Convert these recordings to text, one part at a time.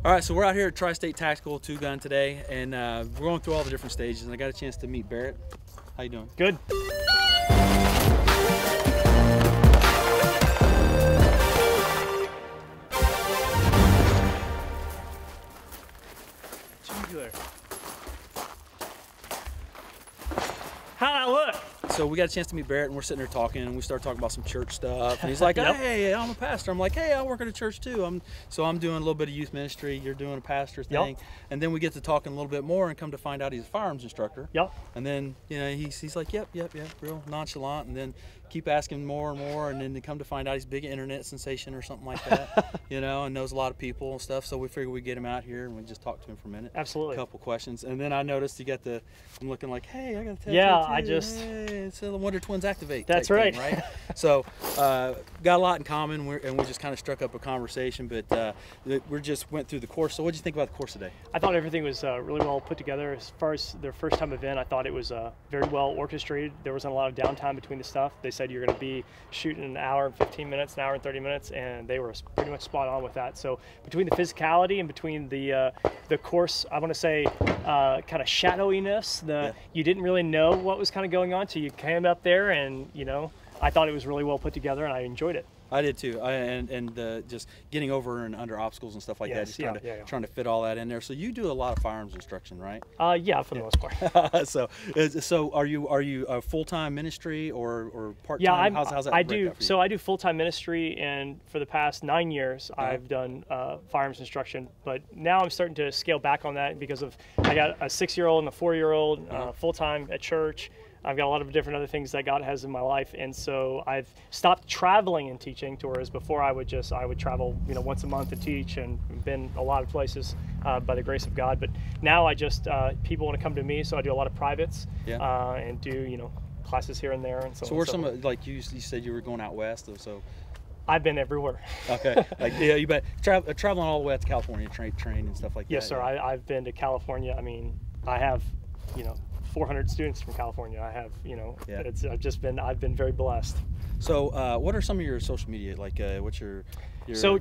All right, so we're out here at Tristate Tactical 2-gun today, and we're going through all the different stages, and I got a chance to meet Baret. How you doing? Good. How'd I look? So we got a chance to meet Baret, and we're sitting there talking, and we start talking about some church stuff. And he's like, "Hey, I'm a pastor." I'm like, "Hey, I work at a church too." I'm doing a little bit of youth ministry. You're doing a pastor thing. Yep. And then we get to talking a little bit more, and come to find out he's a firearms instructor. Yep. And then he's like, "Yep," real nonchalant, and then keep asking more and more, and then they come to find out he's a big internet sensation or something like that, and knows a lot of people and stuff. So we figured we'd get him out here and we just talk to him for a minute. Absolutely. A couple questions, and then I noticed you got I'm looking like, "Hey, I got to tell you, hey, it's the Wonder Twins Activate." That's right. Thing, right? So got a lot in common, and we just kind of struck up a conversation. But we just went through the course. So what did you think about the course today? I thought everything was really well put together. As far as their first time event, I thought it was very well orchestrated. There wasn't a lot of downtime between the stuff. They said you're going to be shooting an hour and 15 minutes, an hour and 30 minutes, and they were pretty much spot on with that. So between the physicality and between the course, I want to say kind of shadowiness, you didn't really know what was kind of going on till you came up there, and I thought it was really well put together, and I enjoyed it. I did too, and just getting over and under obstacles and stuff like that, just trying to fit all that in there. So you do a lot of firearms instruction, right? Yeah, for the most part. so are you a full-time ministry or part-time? Yeah, how's that I break do. out for you? So I do full-time ministry, and for the past 9 years, I've done firearms instruction. But now I'm starting to scale back on that because I got a 6-year-old and a 4-year-old full-time at church. I've got a lot of different other things that God has in my life, and so I've stopped traveling and teaching. To whereas before I would travel, once a month to teach, and been a lot of places by the grace of God. But now I just people want to come to me, so I do a lot of privates and do classes here and there. And so where some like you said you were going out west, so. I've been everywhere. Okay, you bet. Traveling all the way out to California, train and stuff like that. Yes, sir. I've been to California. I mean, I have 400 students from California. I have, I've been very blessed. So what are some of your social media, like what's your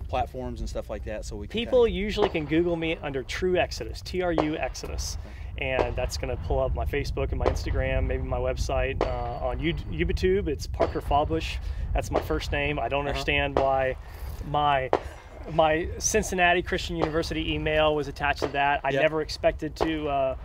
platforms and stuff like that, so we can people usually can Google me under Truexodus, Truexodus, and that's going to pull up my Facebook and my Instagram, maybe my website. On YouTube, it's Parker Fawbush. That's my first name. I don't understand why my Cincinnati Christian University email was attached to that. I never expected to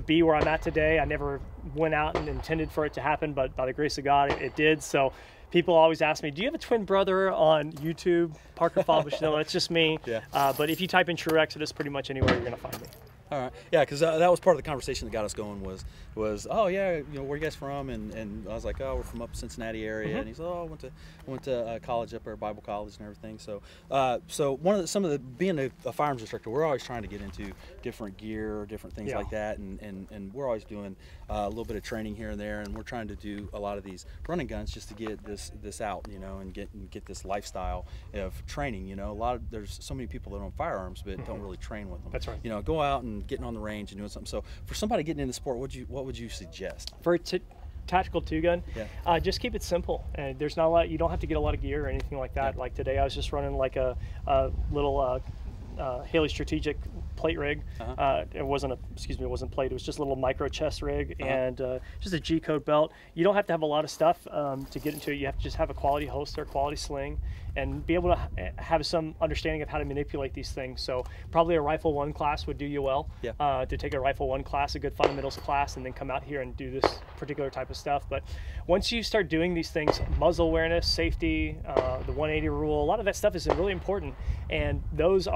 be where I'm at today. I never went out and intended for it to happen, but by the grace of God, it did. So people always ask me, "Do you have a twin brother on YouTube?" Parker Fawbush. No, it's just me. But if you type in Truexodus, pretty much anywhere you're going to find me. All right. Yeah, because that was part of the conversation that got us going was where you guys from? And I was like, "Oh, we're from up Cincinnati area." And he said, "Oh, I went to college up there, Bible college and everything." So being a firearms instructor, we're always trying to get into different gear, different things like that, and we're always doing a little bit of training here and there, and we're trying to do a lot of these running guns just to get this out, and get this lifestyle of training. There's so many people that own firearms but don't really train with them. That's right. Go out and getting on the range and doing something. So for somebody getting into the sport, what would you suggest? For a tactical 2-gun, just keep it simple. And there's not a lot. You don't have to get a lot of gear or anything like that. Like today, I was just running like a little Haley Strategic plate rig. It wasn't plate. It was just a little micro chest rig and just a G-code belt. You don't have to have a lot of stuff to get into it. You have to just have a quality holster, quality sling, and be able to have some understanding of how to manipulate these things. So probably a Rifle 1 class would do you well. To take a Rifle 1 class, a good fundamentals class, and then come out here and do this particular type of stuff. But once you start doing these things, muzzle awareness, safety, the 180 rule, a lot of that stuff is really important. And those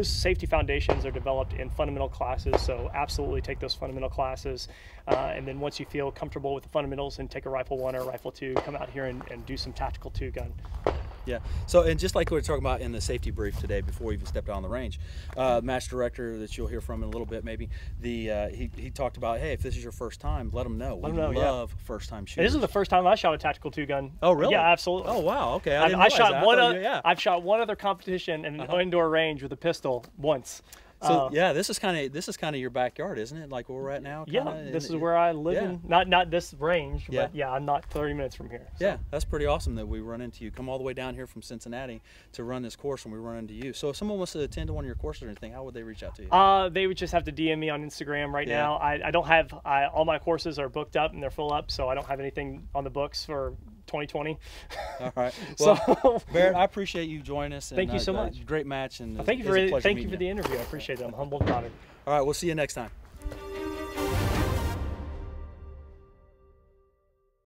safety foundations are developed in fundamental classes. So absolutely take those fundamental classes. And then once you feel comfortable with the fundamentals, and take a Rifle 1 or a Rifle 2, come out here and do some tactical 2-gun. Yeah. So, and just like we were talking about in the safety brief today, before we even stepped out on the range, match director that you'll hear from in a little bit, maybe he talked about, hey, if this is your first time, let them know. We love first-time shooters. This is the first time I shot a tactical 2-gun. Oh, really? Yeah, absolutely. Oh, wow. Okay. I've shot one other competition in an indoor range with a pistol once. So yeah, this is kind of your backyard, isn't it? Like where we're at now. Yeah, this is where I live in. Not this range, but yeah, I'm not 30 minutes from here. So. Yeah, that's pretty awesome that we run into you. Come all the way down here from Cincinnati to run this course, and we run into you. So if someone wants to attend one of your courses or anything, how would they reach out to you? They would just have to DM me on Instagram right now. I don't have all my courses are booked up and they're full up, so I don't have anything on the books for 2020. All right. Well, so, Baret, I appreciate you joining us. Thank you so much. Great match, and thank you for the interview. I appreciate it. I'm humbled and honored. All right, we'll see you next time.